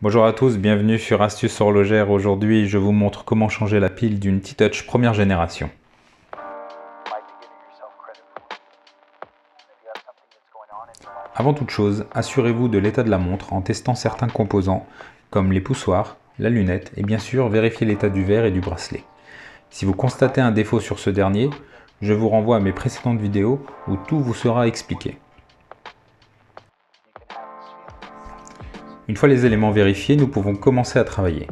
Bonjour à tous, bienvenue sur Astuces horlogères. Aujourd'hui, je vous montre comment changer la pile d'une T-Touch première génération. Avant toute chose, assurez-vous de l'état de la montre en testant certains composants comme les poussoirs, la lunette et bien sûr vérifiez l'état du verre et du bracelet. Si vous constatez un défaut sur ce dernier, je vous renvoie à mes précédentes vidéos où tout vous sera expliqué. Une fois les éléments vérifiés, nous pouvons commencer à travailler.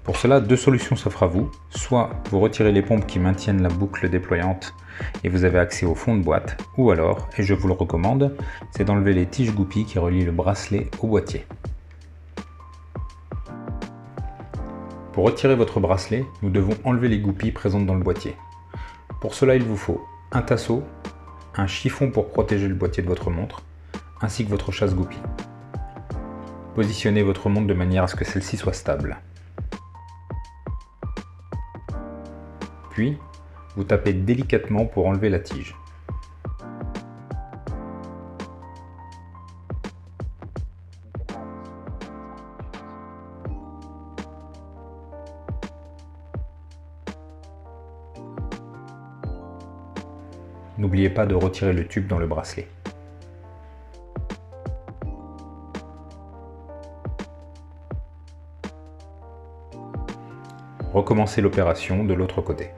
Pour cela, deux solutions s'offrent à vous. Soit vous retirez les pompes qui maintiennent la boucle déployante et vous avez accès au fond de boîte, ou alors, et je vous le recommande, c'est d'enlever les tiges goupilles qui relient le bracelet au boîtier. Pour retirer votre bracelet, nous devons enlever les goupilles présentes dans le boîtier. Pour cela, il vous faut un tasseau, un chiffon pour protéger le boîtier de votre montre, ainsi que votre chasse-goupille. Positionnez votre montre de manière à ce que celle-ci soit stable. Puis, vous tapez délicatement pour enlever la tige. N'oubliez pas de retirer le tube dans le bracelet. Recommencez l'opération de l'autre côté.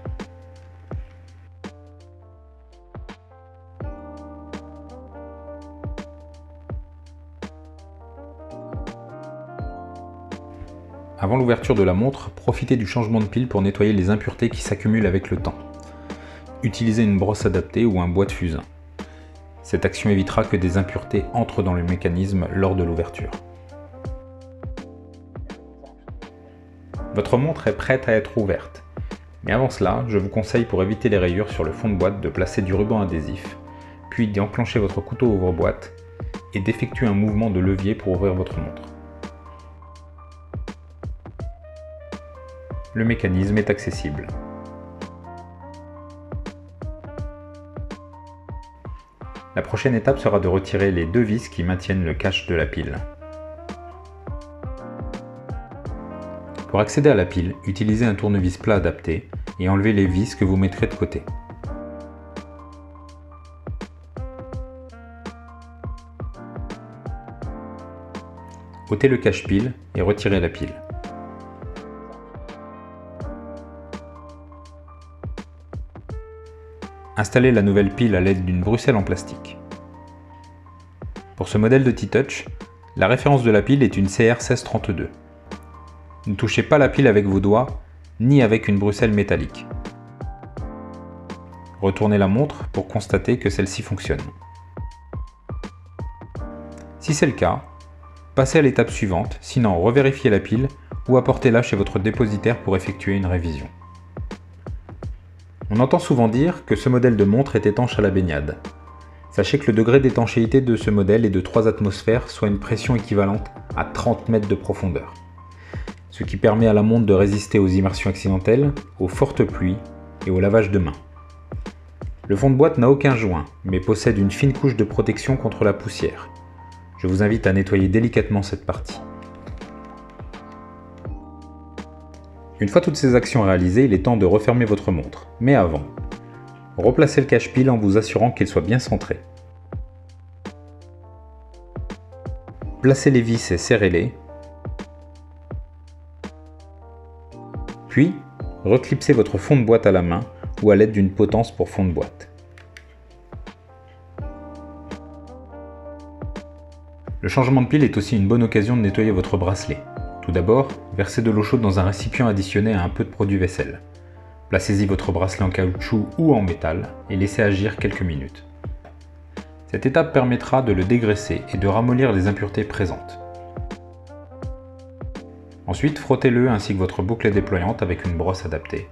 Avant l'ouverture de la montre, profitez du changement de pile pour nettoyer les impuretés qui s'accumulent avec le temps. Utilisez une brosse adaptée ou un bois de fusain. Cette action évitera que des impuretés entrent dans le mécanisme lors de l'ouverture. Votre montre est prête à être ouverte. Mais avant cela, je vous conseille pour éviter les rayures sur le fond de boîte de placer du ruban adhésif, puis d'enclencher votre couteau ouvre-boîte et d'effectuer un mouvement de levier pour ouvrir votre montre. Le mécanisme est accessible. La prochaine étape sera de retirer les deux vis qui maintiennent le cache de la pile. Pour accéder à la pile, utilisez un tournevis plat adapté et enlevez les vis que vous mettrez de côté. Ôtez le cache-pile et retirez la pile. Installez la nouvelle pile à l'aide d'une bruxelle en plastique. Pour ce modèle de T-Touch, la référence de la pile est une CR1632. Ne touchez pas la pile avec vos doigts, ni avec une bruxelle métallique. Retournez la montre pour constater que celle-ci fonctionne. Si c'est le cas, passez à l'étape suivante, sinon revérifiez la pile ou apportez-la chez votre dépositaire pour effectuer une révision. On entend souvent dire que ce modèle de montre est étanche à la baignade. Sachez que le degré d'étanchéité de ce modèle est de 3 atmosphères, soit une pression équivalente à 30 mètres de profondeur. Ce qui permet à la montre de résister aux immersions accidentelles, aux fortes pluies et au lavage de mains. Le fond de boîte n'a aucun joint, mais possède une fine couche de protection contre la poussière. Je vous invite à nettoyer délicatement cette partie. Une fois toutes ces actions réalisées, il est temps de refermer votre montre. Mais avant, replacez le cache-pile en vous assurant qu'il soit bien centré. Placez les vis et serrez-les. Puis, reclipsez votre fond de boîte à la main ou à l'aide d'une potence pour fond de boîte. Le changement de pile est aussi une bonne occasion de nettoyer votre bracelet. Tout d'abord, versez de l'eau chaude dans un récipient additionné à un peu de produit vaisselle. Placez-y votre bracelet en caoutchouc ou en métal et laissez agir quelques minutes. Cette étape permettra de le dégraisser et de ramollir les impuretés présentes. Ensuite, frottez-le ainsi que votre boucle déployante avec une brosse adaptée.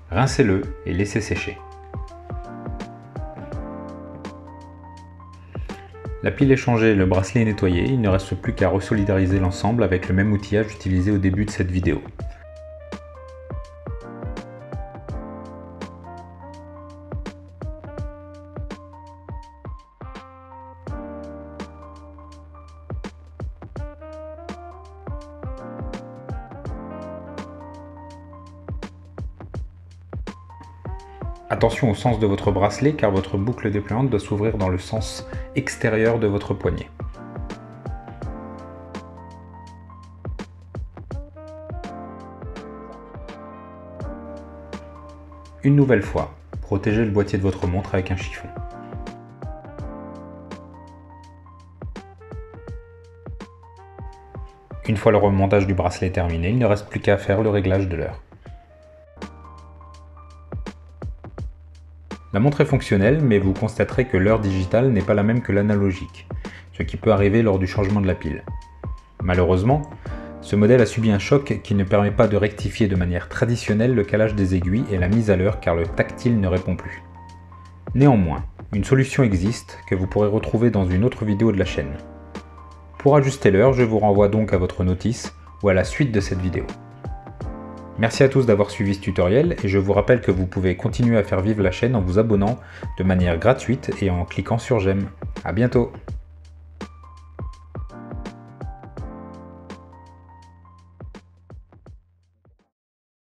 Rincez-le et laissez sécher. La pile est changée et le bracelet est nettoyé, il ne reste plus qu'à resolidariser l'ensemble avec le même outillage utilisé au début de cette vidéo. Attention au sens de votre bracelet car votre boucle dépliante doit s'ouvrir dans le sens extérieur de votre poignet. Une nouvelle fois, protégez le boîtier de votre montre avec un chiffon. Une fois le remontage du bracelet terminé, il ne reste plus qu'à faire le réglage de l'heure. La montre est fonctionnelle, mais vous constaterez que l'heure digitale n'est pas la même que l'analogique, ce qui peut arriver lors du changement de la pile. Malheureusement, ce modèle a subi un choc qui ne permet pas de rectifier de manière traditionnelle le calage des aiguilles et la mise à l'heure car le tactile ne répond plus. Néanmoins, une solution existe que vous pourrez retrouver dans une autre vidéo de la chaîne. Pour ajuster l'heure, je vous renvoie donc à votre notice ou à la suite de cette vidéo. Merci à tous d'avoir suivi ce tutoriel et je vous rappelle que vous pouvez continuer à faire vivre la chaîne en vous abonnant de manière gratuite et en cliquant sur j'aime. À bientôt!